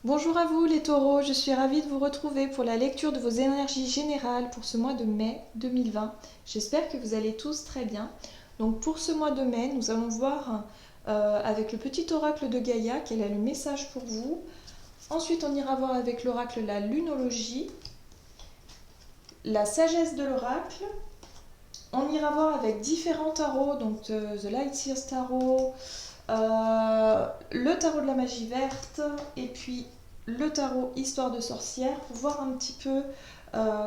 Bonjour à vous les taureaux, je suis ravie de vous retrouver pour la lecture de vos énergies générales pour ce mois de mai 2020. J'espère que vous allez tous très bien. Donc pour ce mois de mai, nous allons voir avec le petit oracle de Gaïa quel est le message pour vous. Ensuite, on ira voir avec l'oracle la lunologie, la sagesse de l'oracle. On ira voir avec différents tarots, donc The Light Seers Tarot, le tarot de la magie verte et puis le tarot histoire de sorcière pour voir un petit peu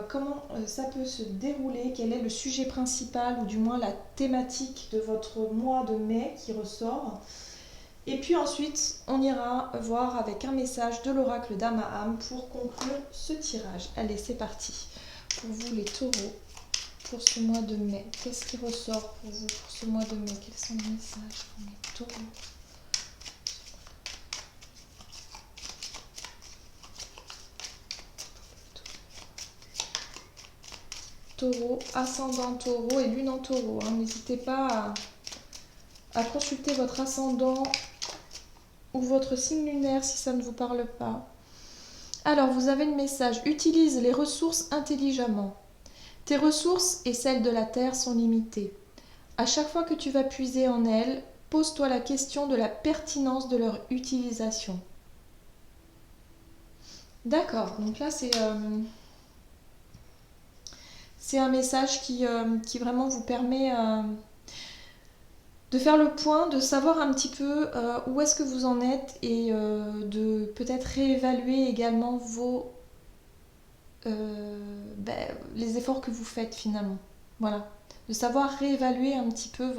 comment ça peut se dérouler, quel est le sujet principal ou du moins la thématique de votre mois de mai qui ressort. Et puis ensuite, on ira voir avec un message de l'oracle d'Amaham pour conclure ce tirage. Allez, c'est parti. Pour vous les taureaux, pour ce mois de mai, qu'est-ce qui ressort pour vous pour ce mois de mai? Quels sont les messages pour les taureaux? Taureau, ascendant taureau et lune en taureau. N'hésitez pas à consulter votre ascendant ou votre signe lunaire si ça ne vous parle pas. Alors, vous avez le message. Utilise les ressources intelligemment. Tes ressources et celles de la Terre sont limitées. À chaque fois que tu vas puiser en elles, pose-toi la question de la pertinence de leur utilisation. D'accord, donc là c'est un message qui vraiment vous permet de faire le point, de savoir un petit peu où est-ce que vous en êtes et de peut-être réévaluer également les efforts que vous faites finalement. Voilà, de savoir réévaluer un petit peu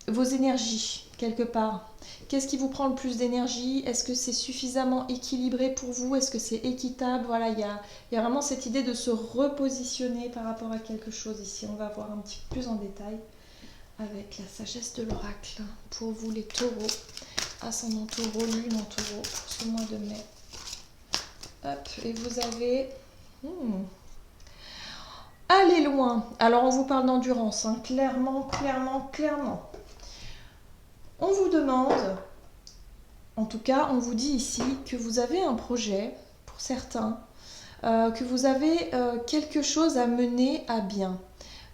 vos énergies quelque part. Qu'est-ce qui vous prend le plus d'énergie? Est-ce que c'est suffisamment équilibré pour vous? Est-ce que c'est équitable? Voilà, il y a vraiment cette idée de se repositionner par rapport à quelque chose ici. On va voir un petit peu plus en détail avec la sagesse de l'oracle. Pour vous les taureaux, ascendant taureau, lune en taureau pour ce mois de mai. Hop, et vous avez... Allez loin. Alors on vous parle d'endurance, clairement. On vous demande, en tout cas, on vous dit ici que vous avez un projet, pour certains, que vous avez quelque chose à mener à bien,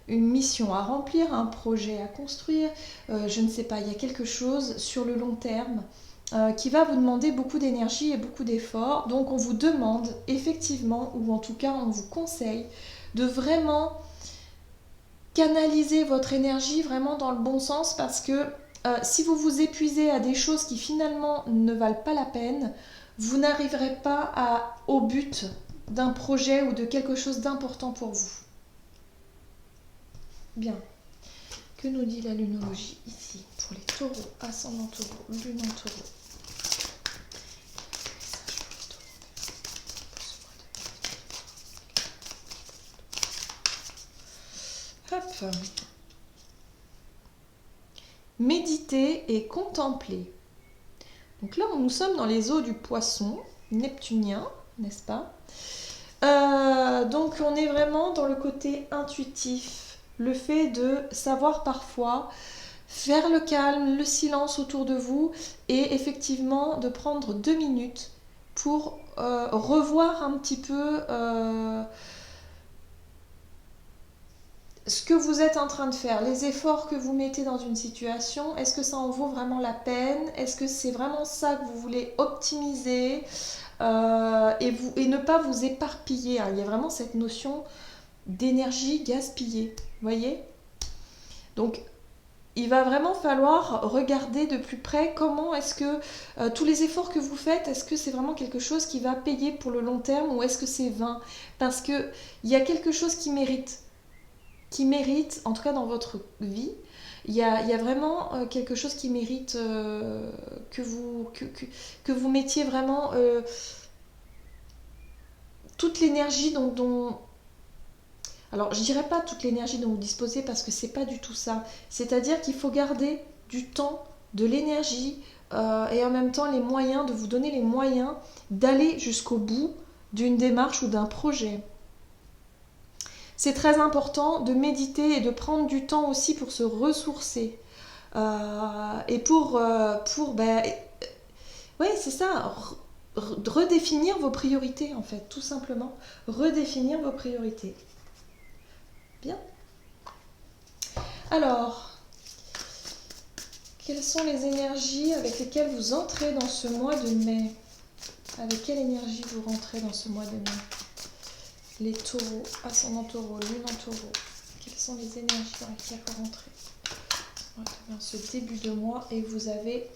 une mission à remplir, un projet à construire, je ne sais pas, il y a quelque chose sur le long terme qui va vous demander beaucoup d'énergie et beaucoup d'efforts. Donc on vous demande effectivement, ou en tout cas on vous conseille, de vraiment canaliser votre énergie vraiment dans le bon sens parce que si vous vous épuisez à des choses qui finalement ne valent pas la peine, vous n'arriverez pas au but d'un projet ou de quelque chose d'important pour vous. Bien. Que nous dit la lunologie ici pour les taureaux, ascendant taureau, lune en taureau? Hop. Méditer et contempler. Donc là, nous sommes dans les eaux du poisson neptunien, n'est-ce pas? Donc on est vraiment dans le côté intuitif, le fait de savoir parfois faire le calme, le silence autour de vous et effectivement de prendre 2 minutes pour revoir un petit peu ce que vous êtes en train de faire, les efforts que vous mettez dans une situation, est-ce que ça en vaut vraiment la peine? Est-ce que c'est vraiment ça que vous voulez optimiser et ne pas vous éparpiller? Il y a vraiment cette notion d'énergie gaspillée, vous voyez? Donc, il va vraiment falloir regarder de plus près comment est-ce que tous les efforts que vous faites, est-ce que c'est vraiment quelque chose qui va payer pour le long terme ou est-ce que c'est vain? Parce qu'il y a quelque chose qui mérite, en tout cas dans votre vie, il y a vraiment quelque chose qui mérite que vous mettiez vraiment toute l'énergie dont... Alors je dirais pas toute l'énergie dont vous disposez parce que c'est pas du tout ça. C'est-à-dire qu'il faut garder du temps, de l'énergie et en même temps les moyens, de vous donner les moyens d'aller jusqu'au bout d'une démarche ou d'un projet. C'est très important de méditer et de prendre du temps aussi pour se ressourcer. Et pour ben, oui, c'est ça, redéfinir vos priorités en fait, tout simplement. Redéfinir vos priorités. Bien. Alors, quelles sont les énergies avec lesquelles vous entrez dans ce mois de mai? Avec quelle énergie vous rentrez dans ce mois de mai? Les taureaux, ascendant taureau, lune en taureau. Quelles sont les énergies dans lesquelles vous rentrez dans ce début de mois? Et vous avez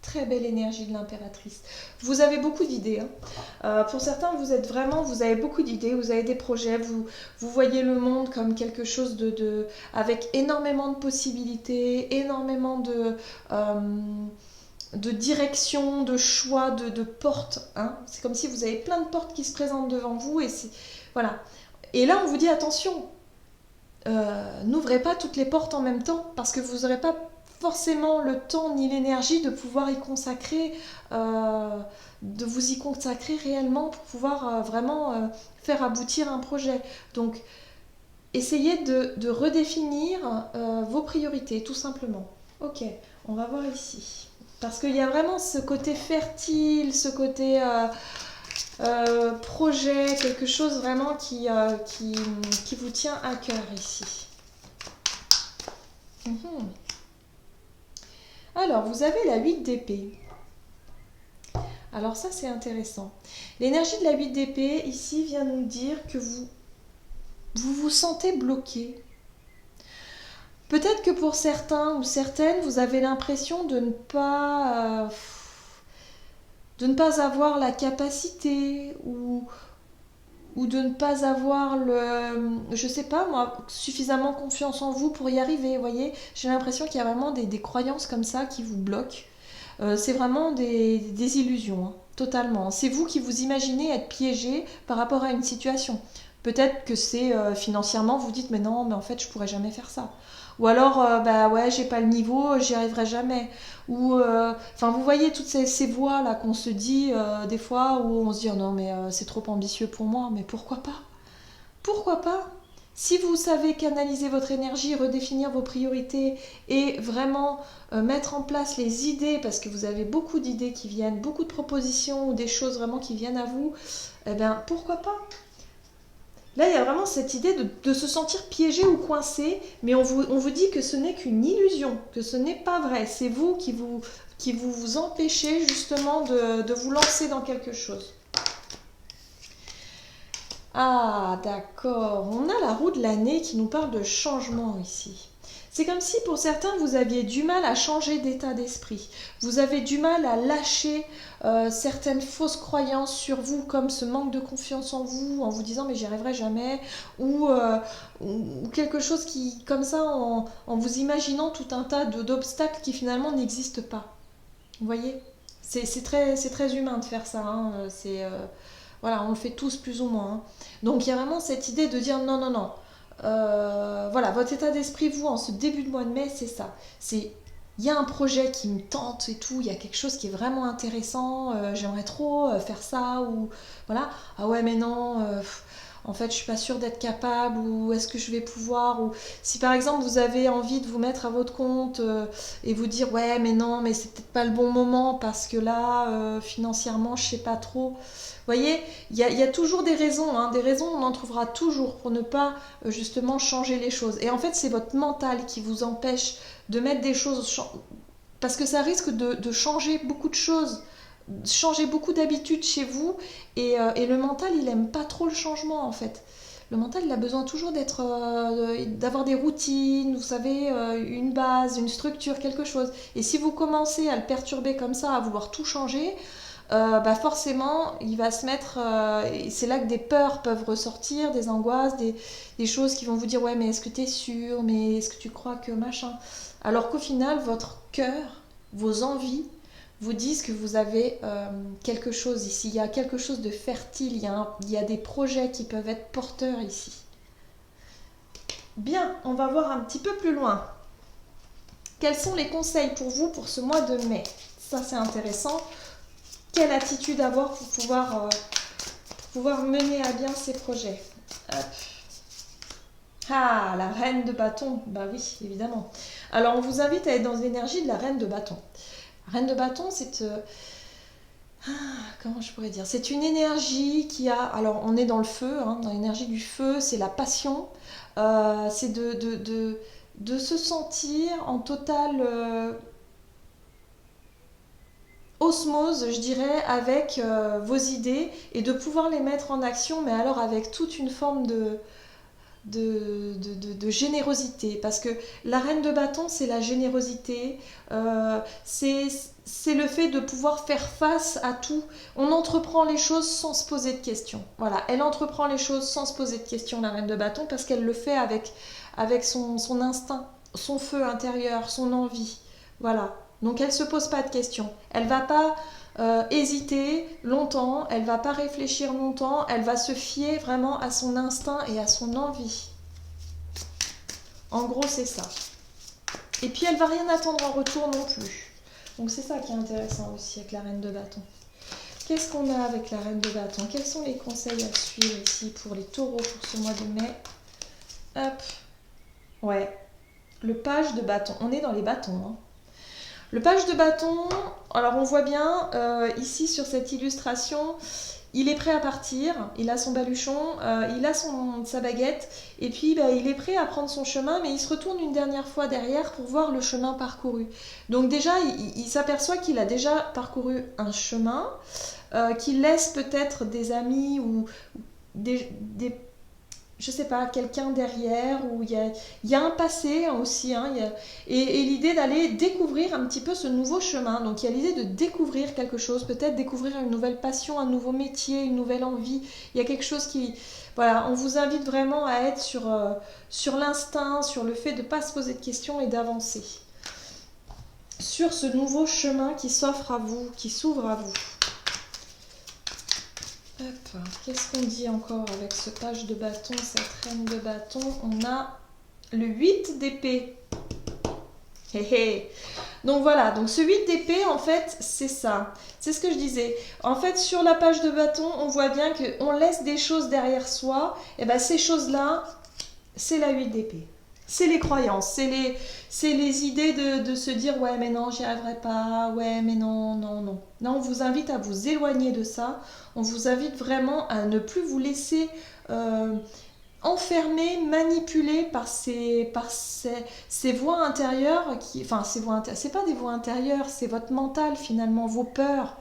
très belle énergie de l'impératrice. Vous avez beaucoup d'idées. Pour certains, vous avez beaucoup d'idées, vous avez des projets, vous voyez le monde comme quelque chose avec énormément de possibilités, énormément de directions, de choix, de portes. C'est comme si vous avez plein de portes qui se présentent devant vous. Voilà. Et là, on vous dit attention, n'ouvrez pas toutes les portes en même temps parce que vous n'aurez pas forcément le temps ni l'énergie de pouvoir y consacrer, de vous y consacrer réellement pour pouvoir vraiment faire aboutir un projet. Donc, essayez de redéfinir vos priorités, tout simplement. Ok, on va voir ici. Parce qu'il y a vraiment ce côté fertile, ce côté projet, quelque chose vraiment qui vous tient à cœur ici. Alors, vous avez la 8 d'épée. Alors ça, c'est intéressant. L'énergie de la 8 d'épée, ici, vient nous dire que vous vous sentez bloqué. Peut-être que pour certains ou certaines, vous avez l'impression de ne pas avoir la capacité ou de ne pas avoir je sais pas moi, suffisamment confiance en vous pour y arriver, vous voyez. J'ai l'impression qu'il y a vraiment des croyances comme ça qui vous bloquent. C'est vraiment des illusions, totalement. C'est vous qui vous imaginez être piégé par rapport à une situation. Peut-être que c'est financièrement, vous dites mais non, mais en fait je pourrais jamais faire ça. Ou alors, bah ouais, j'ai pas le niveau, j'y arriverai jamais. Ou, enfin, vous voyez toutes ces voix là qu'on se dit des fois où on se dit oh non mais c'est trop ambitieux pour moi, mais pourquoi pas? Pourquoi pas? Si vous savez canaliser votre énergie, redéfinir vos priorités et vraiment mettre en place les idées, parce que vous avez beaucoup d'idées qui viennent, beaucoup de propositions ou des choses vraiment qui viennent à vous, eh bien pourquoi pas? Là, il y a vraiment cette idée de se sentir piégé ou coincé, mais on vous dit que ce n'est qu'une illusion, que ce n'est pas vrai. C'est vous qui vous empêchez justement de vous lancer dans quelque chose. Ah, d'accord. On a la roue de l'année qui nous parle de changement ici. C'est comme si pour certains, vous aviez du mal à changer d'état d'esprit. Vous avez du mal à lâcher certaines fausses croyances sur vous, comme ce manque de confiance en vous disant mais j'y arriverai jamais, ou quelque chose qui, comme ça, en vous imaginant tout un tas d'obstacles qui finalement n'existent pas. Vous voyez? C'est très humain de faire ça. Voilà, on le fait tous plus ou moins. Donc il y a vraiment cette idée de dire non, non, non. Voilà, votre état d'esprit, vous, en ce début de mois de mai, c'est ça. Il y a un projet qui me tente et tout, il y a quelque chose qui est vraiment intéressant, j'aimerais trop faire ça, ou voilà. Ah ouais, mais non, en fait, je suis pas sûre d'être capable, ou est-ce que je vais pouvoir, ou si par exemple vous avez envie de vous mettre à votre compte et vous dire ouais, mais non, mais c'est peut-être pas le bon moment parce que là, financièrement, je sais pas trop. Vous voyez, il y a toujours des raisons, des raisons on en trouvera toujours pour ne pas justement changer les choses. Et en fait, c'est votre mental qui vous empêche de mettre des choses, parce que ça risque de changer beaucoup de choses, changer beaucoup d'habitudes chez vous, et le mental, il aime pas trop le changement en fait. Le mental, il a besoin toujours d'avoir des routines, vous savez, une base, une structure, quelque chose. Et si vous commencez à le perturber comme ça, à vouloir tout changer, bah forcément, il va se mettre... et c'est là que des peurs peuvent ressortir, des angoisses, des choses qui vont vous dire « Ouais, mais est-ce que tu es sûr? Mais est-ce que tu crois que machin ?» Alors qu'au final, votre cœur, vos envies, vous disent que vous avez quelque chose ici. Il y a quelque chose de fertile, il y a des projets qui peuvent être porteurs ici. Bien, on va voir un petit peu plus loin. Quels sont les conseils pour vous pour ce mois de mai? Ça, c'est intéressant. Quelle attitude avoir pour pouvoir mener à bien ces projets? Hop. Ah, la reine de bâton. Bah oui, évidemment. Alors, on vous invite à être dans l'énergie de la reine de bâton. La reine de bâton, c'est... comment je pourrais dire? C'est une énergie qui a... Alors, on est dans le feu, hein, dans l'énergie du feu, c'est la passion. C'est de se sentir en totale osmose, je dirais, avec vos idées et de pouvoir les mettre en action, mais alors avec toute une forme de générosité, parce que la reine de bâton, c'est la générosité, c'est le fait de pouvoir faire face à tout. On entreprend les choses sans se poser de questions. Voilà, elle entreprend les choses sans se poser de questions, la reine de bâton, parce qu'elle le fait avec son instinct, son feu intérieur, son envie. Voilà, donc elle ne se pose pas de questions. Elle ne va pas hésiter longtemps, elle va pas réfléchir longtemps, elle va se fier vraiment à son instinct et à son envie. En gros, c'est ça. Et puis elle va rien attendre en retour non plus. Donc c'est ça qui est intéressant aussi avec la reine de bâton. Qu'est-ce qu'on a avec la reine de bâton? Quels sont les conseils à suivre ici pour les taureaux pour ce mois de mai? Hop. Ouais. Le page de bâton. On est dans les bâtons, hein. Le page de bâton, alors on voit bien ici sur cette illustration, il est prêt à partir, il a son baluchon, il a sa baguette, et puis il est prêt à prendre son chemin, mais il se retourne une dernière fois derrière pour voir le chemin parcouru. Donc déjà, il s'aperçoit qu'il a déjà parcouru un chemin, qu'il laisse peut-être des amis ou des je sais pas, quelqu'un derrière, où il y a un passé aussi, hein, et l'idée d'aller découvrir un petit peu ce nouveau chemin. Donc il y a l'idée de découvrir quelque chose, peut-être découvrir une nouvelle passion, un nouveau métier, une nouvelle envie. Il y a quelque chose qui... Voilà, on vous invite vraiment à être sur l'instinct, sur le fait de ne pas se poser de questions et d'avancer. Sur ce nouveau chemin qui s'offre à vous, qui s'ouvre à vous. Hop, qu'est-ce qu'on dit encore avec ce page de bâton, cette reine de bâton? On a le 8 d'épée. Donc voilà, donc ce 8 d'épée, en fait, c'est ça. C'est ce que je disais. En fait, sur la page de bâton, on voit bien qu'on laisse des choses derrière soi. Et bien, ces choses-là, c'est la 8 d'épée. C'est les croyances, c'est les idées de se dire ouais mais non j'y arriverai pas, ouais mais non, non, non. Non, on vous invite à vous éloigner de ça, on vous invite vraiment à ne plus vous laisser enfermer, manipuler par ces voix intérieures qui. Enfin ces voix intérieures, c'est pas des voix intérieures, c'est votre mental finalement, vos peurs.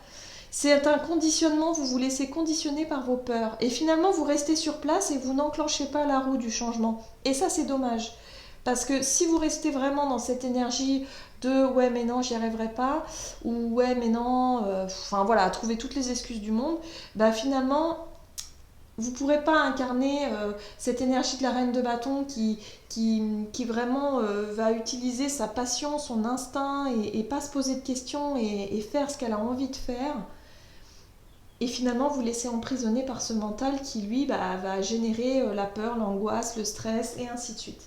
C'est un conditionnement, vous vous laissez conditionner par vos peurs. Et finalement, vous restez sur place et vous n'enclenchez pas la roue du changement. Et ça, c'est dommage. Parce que si vous restez vraiment dans cette énergie de ouais mais non j'y arriverai pas ou ouais mais non enfin voilà à trouver toutes les excuses du monde, bah finalement vous ne pourrez pas incarner cette énergie de la reine de bâton qui vraiment va utiliser sa passion, son instinct et pas se poser de questions et faire ce qu'elle a envie de faire. Et finalement, vous laissez emprisonner par ce mental qui, lui, va générer la peur, l'angoisse, le stress et ainsi de suite.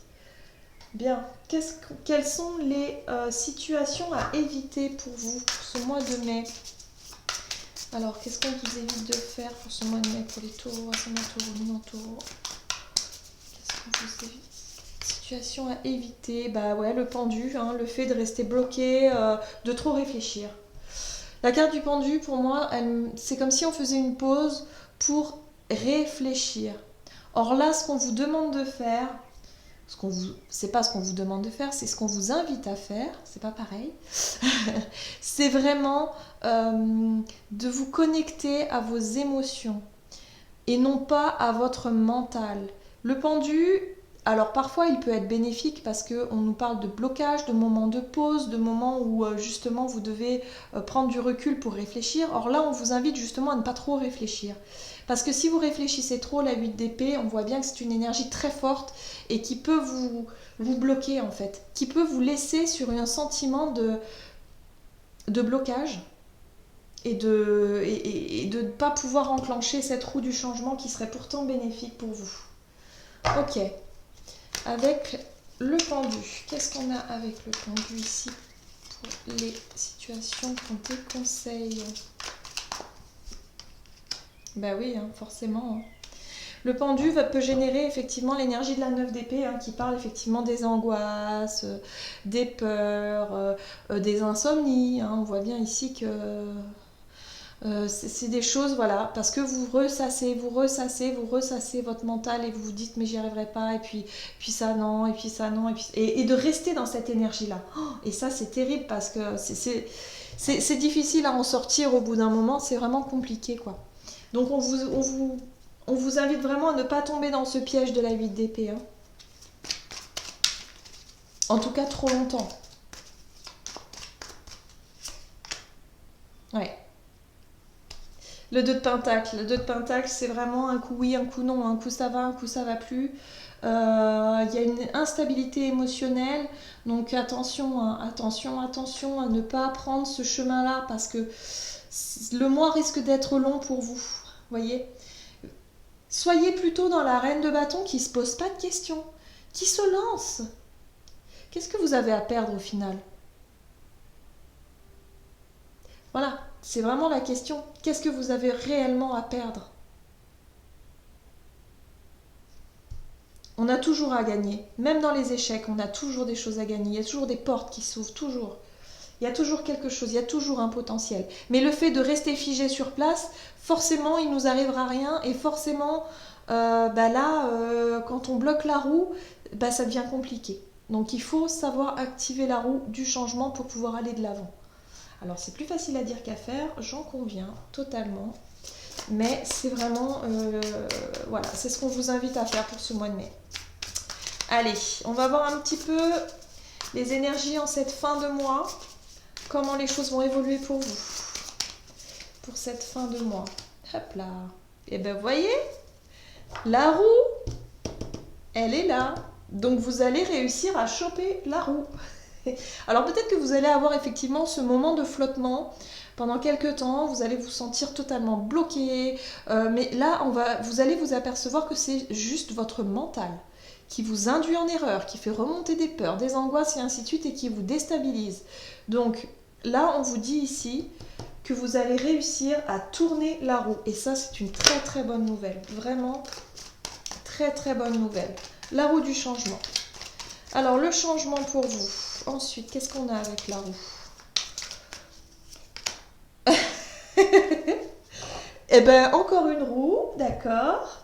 Bien, quelles sont les situations à éviter pour vous pour ce mois de mai? Alors, qu'est-ce qu'on vous évite de faire pour ce mois de mai pour les taureaux, ascendant taureau, lunaire taureau? Qu'est-ce qu'on vous évite? Situation à éviter, bah ouais, le pendu, hein, le fait de rester bloqué, de trop réfléchir. La carte du pendu, pour moi, c'est comme si on faisait une pause pour réfléchir. Or là, ce qu'on vous demande de faire, c'est pas ce qu'on vous demande de faire, c'est ce qu'on vous invite à faire, c'est pas pareil. C'est vraiment de vous connecter à vos émotions et non pas à votre mental. Le pendu, alors parfois il peut être bénéfique parce qu'on nous parle de blocage, de moments de pause, de moments où justement vous devez prendre du recul pour réfléchir. Or là on vous invite justement à ne pas trop réfléchir. Parce que si vous réfléchissez trop, la 8 d'épée, on voit bien que c'est une énergie très forte et qui peut vous bloquer en fait, qui peut vous laisser sur un sentiment de blocage et de ne pas pouvoir enclencher cette roue du changement qui serait pourtant bénéfique pour vous. Ok, avec le pendu, qu'est-ce qu'on a avec le pendu ici pour les situations qu'on déconseille? Bah oui, hein, forcément. Hein. Le pendu peut générer effectivement l'énergie de la 9 d'épée, hein, qui parle effectivement des angoisses, des peurs, des insomnies, hein. On voit bien ici que c'est des choses, voilà, parce que vous ressassez, vous ressassez, vous ressassez votre mental et vous vous dites mais j'y arriverai pas, et puis ça non, et puis ça non, et de rester dans cette énergie-là. Oh, et ça c'est terrible parce que c'est difficile à en sortir au bout d'un moment, c'est vraiment compliqué quoi. Donc on vous invite vraiment à ne pas tomber dans ce piège de la 8 d'épée. Hein. En tout cas trop longtemps. Ouais. Le 2 de Pentacle. Le 2 de Pentacle, c'est vraiment un coup oui, un coup non. Un coup ça va, un coup ça va plus. Il y a une instabilité émotionnelle. Donc attention, hein, attention, attention à ne pas prendre ce chemin-là parce que le mois risque d'être long pour vous. Voyez. Soyez plutôt dans la reine de bâton qui se pose pas de questions, qui se lance. Qu'est-ce que vous avez à perdre au final? Voilà, c'est vraiment la question. Qu'est-ce que vous avez réellement à perdre? On a toujours à gagner. Même dans les échecs, on a toujours des choses à gagner. Il y a toujours des portes qui s'ouvrent, toujours. Il y a toujours quelque chose, il y a toujours un potentiel. Mais le fait de rester figé sur place, forcément, il nous arrivera rien. Et forcément, quand on bloque la roue, ça devient compliqué. Donc il faut savoir activer la roue du changement pour pouvoir aller de l'avant. Alors c'est plus facile à dire qu'à faire, j'en conviens totalement. Mais c'est vraiment, voilà, c'est ce qu'on vous invite à faire pour ce mois de mai. Allez, on va voir un petit peu les énergies en cette fin de mois. Comment les choses vont évoluer pour vous. Pour cette fin de mois. Hop là. Et ben vous voyez, la roue, elle est là. Donc vous allez réussir à choper la roue. Alors peut-être que vous allez avoir effectivement ce moment de flottement pendant quelques temps, vous allez vous sentir totalement bloqué, mais là vous allez vous apercevoir que c'est juste votre mental qui vous induit en erreur, qui fait remonter des peurs, des angoisses et ainsi de suite et qui vous déstabilise. Donc là on vous dit ici que vous allez réussir à tourner la roue et ça c'est une très très bonne nouvelle, vraiment très très bonne nouvelle. La roue du changement. Alors le changement pour vous. Ensuite, qu'est-ce qu'on a avec la roue? Eh ben, encore une roue, d'accord.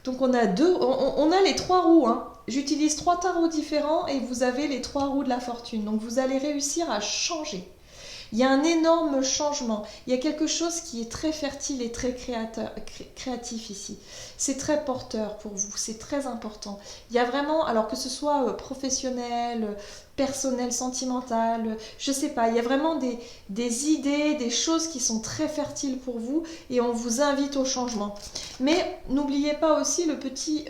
Donc on a on a les 3 roues. Hein. J'utilise 3 tarots différents et vous avez les 3 roues de la fortune. Donc vous allez réussir à changer. Il y a un énorme changement. Il y a quelque chose qui est très fertile et très créatif ici. C'est très porteur pour vous, c'est très important. Il y a vraiment, alors que ce soit professionnel, personnel, sentimental, je sais pas, il y a vraiment des idées, des choses qui sont très fertiles pour vous et on vous invite au changement. Mais n'oubliez pas aussi le petit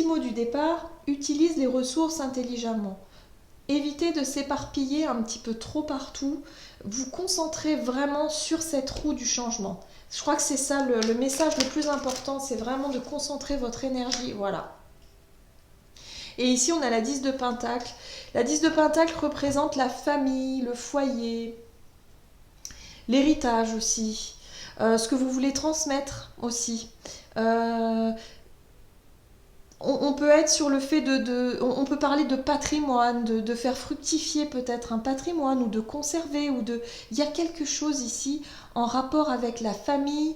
mot du départ, utilise les ressources intelligemment. Évitez de s'éparpiller un petit peu trop partout. Vous concentrez vraiment sur cette roue du changement. Je crois que c'est ça le message le plus important, c'est vraiment de concentrer votre énergie. Voilà. Et ici, on a la 10 de Pentacle. La 10 de Pentacle représente la famille, le foyer, l'héritage aussi, ce que vous voulez transmettre aussi. On peut être sur le fait on peut parler de patrimoine, de faire fructifier peut-être un patrimoine ou de conserver il y a quelque chose ici en rapport avec la famille,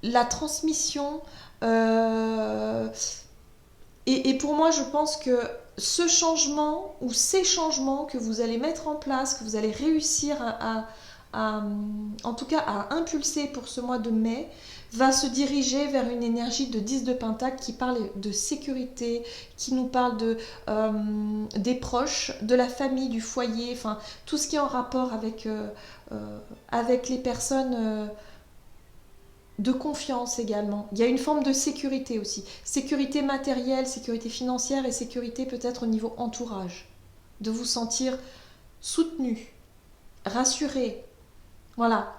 la transmission. Et pour moi, je pense que ce changement ou ces changements que vous allez mettre en place, que vous allez réussir en tout cas à impulser pour ce mois de mai, va se diriger vers une énergie de 10 de Pentacle qui parle de sécurité, qui nous parle des proches, de la famille, du foyer, enfin tout ce qui est en rapport avec les personnes de confiance également. Il y a une forme de sécurité aussi. Sécurité matérielle, sécurité financière et sécurité peut-être au niveau entourage. De vous sentir soutenu, rassuré. Voilà.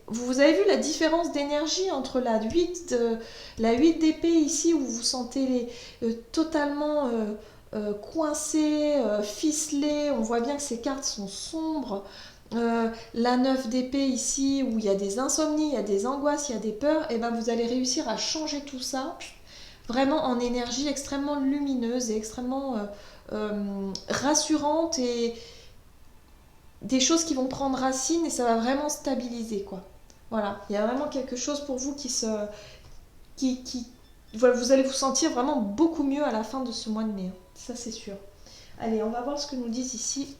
Vous avez vu la différence d'énergie entre la 8 d'épée ici où vous vous sentez totalement coincé, ficelé. On voit bien que ces cartes sont sombres. la 9 d'épée ici, où il y a des insomnies, il y a des angoisses, il y a des peurs, et ben vous allez réussir à changer tout ça vraiment en énergie extrêmement lumineuse et extrêmement rassurante, et des choses qui vont prendre racine et ça va vraiment stabiliser, quoi. Voilà, il y a vraiment quelque chose pour vous qui voilà, vous allez vous sentir vraiment beaucoup mieux à la fin de ce mois de mai, hein. Ça c'est sûr. Allez, on va voir ce que nous disent ici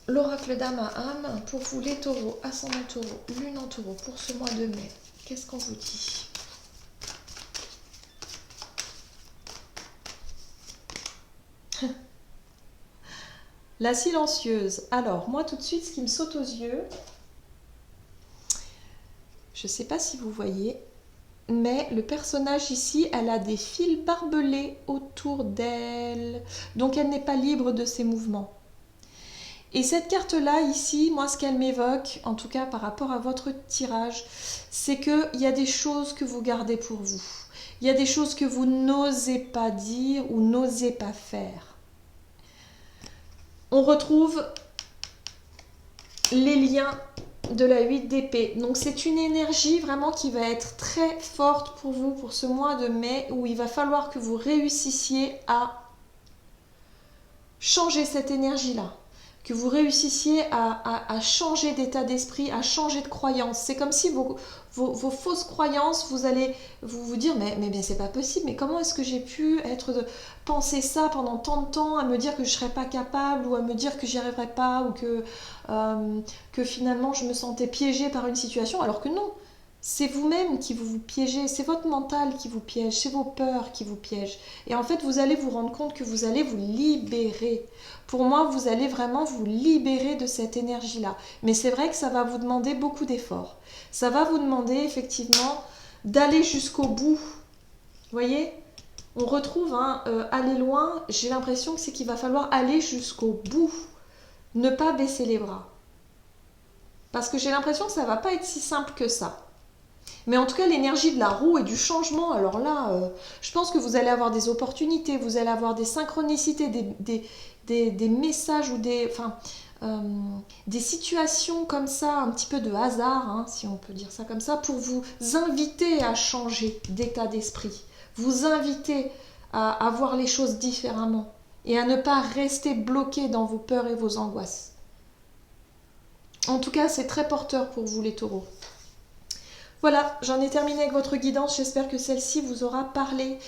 l'oracle d'âme à âme pour vous les taureaux, ascendant taureau, lune en taureau pour ce mois de mai. Qu'est-ce qu'on vous dit? La silencieuse. Alors, moi tout de suite, ce qui me saute aux yeux, je ne sais pas si vous voyez, mais le personnage ici, elle a des fils barbelés autour d'elle. Donc elle n'est pas libre de ses mouvements. Et cette carte-là, ici, moi, ce qu'elle m'évoque, en tout cas par rapport à votre tirage, c'est qu'il y a des choses que vous gardez pour vous. Il y a des choses que vous n'osez pas dire ou n'osez pas faire. On retrouve les liens de la 8 d'épée. Donc c'est une énergie vraiment qui va être très forte pour vous pour ce mois de mai, où il va falloir que vous réussissiez à changer cette énergie-là, que vous réussissiez à changer d'état d'esprit, à changer de croyance. C'est comme si vos fausses croyances, vous allez vous dire mais c'est pas possible, mais comment est-ce que j'ai pu penser ça pendant tant de temps, à me dire que je serais pas capable, ou à me dire que j'y arriverais pas, ou que finalement je me sentais piégée par une situation, alors que non. C'est vous-même qui vous piégez, c'est votre mental qui vous piège, c'est vos peurs qui vous piègent. Et en fait, vous allez vous rendre compte que vous allez vous libérer. Pour moi, vous allez vraiment vous libérer de cette énergie-là. Mais c'est vrai que ça va vous demander beaucoup d'efforts. Ça va vous demander effectivement d'aller jusqu'au bout. Vous voyez ? On retrouve aller loin, j'ai l'impression que c'est qu'il va falloir aller jusqu'au bout. Ne pas baisser les bras. Parce que j'ai l'impression que ça ne va pas être si simple que ça. Mais en tout cas, l'énergie de la roue et du changement, alors là, je pense que vous allez avoir des opportunités, vous allez avoir des synchronicités, des messages ou des situations comme ça, un petit peu de hasard, hein, si on peut dire ça comme ça, pour vous inviter à changer d'état d'esprit, vous inviter à voir les choses différemment et à ne pas rester bloqué dans vos peurs et vos angoisses. En tout cas, c'est très porteur pour vous les taureaux. Voilà, j'en ai terminé avec votre guidance, j'espère que celle-ci vous aura parlé.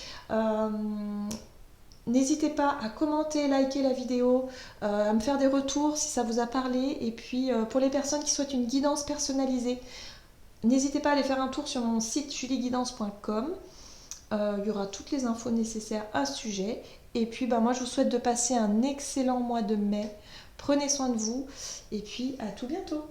N'hésitez pas à commenter, liker la vidéo, à me faire des retours si ça vous a parlé. Et puis pour les personnes qui souhaitent une guidance personnalisée, n'hésitez pas à aller faire un tour sur mon site julieguidance.com. Il y aura toutes les infos nécessaires à ce sujet. Et puis moi je vous souhaite de passer un excellent mois de mai. Prenez soin de vous et puis à tout bientôt.